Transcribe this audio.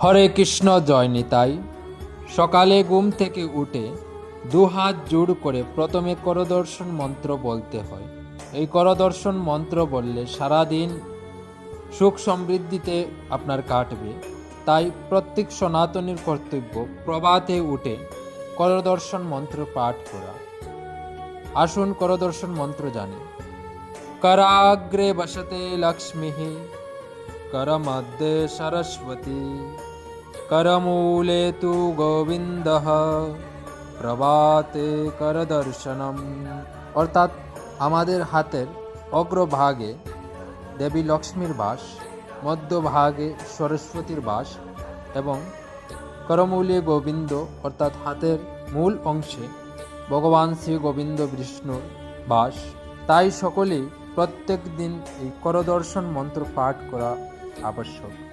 হরে কৃষ্ণ জয় নিতাই। সকালে ঘুম থেকে উঠে দুহাত জোড় করে প্রথমে করদর্শন মন্ত্র বলতে হয়। এই করদর্শন মন্ত্র বললে সারাদিন সুখ সমৃদ্ধিতে আপনার কাটবে। তাই প্রত্যেক সনাতনীর কর্তব্য প্রভাতে উঠে করদর্শন মন্ত্র পাঠ করা। আসুন করদর্শন মন্ত্র জানি। कराग्रे वसते लक्ष्मीः, करमध्ये सरस्वती, करमूले तु गोविन्दः, প্রভাতে করদর্শনম। অর্থাৎ আমাদের হাতের অগ্রভাগে দেবী লক্ষ্মীর বাস, মধ্যভাগে সরস্বতীর বাস এবং করমূলে গোবিন্দ অর্থাৎ হাতের মূল অংশে ভগবান শ্রী গোবিন্দ বিষ্ণুর বাস। তাই সকলেই প্রত্যেক দিন এই করদর্শন মন্ত্র পাঠ করা আবশ্যক।